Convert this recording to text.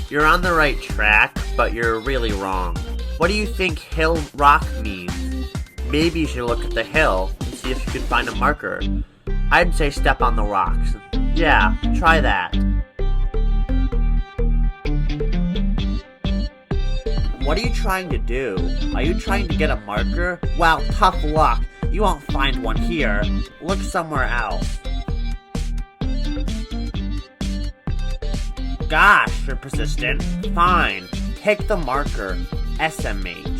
You're on the right track, but you're really wrong. What do you think hill rock means? Maybe you should look at the hill and see if you can find a marker. I'd say step on the rocks. Yeah, try that. What are you trying to do? Are you trying to get a marker? Well, tough luck. You won't find one here. Look somewhere else. Gosh, you're persistent. Fine. Take the marker. Estimate.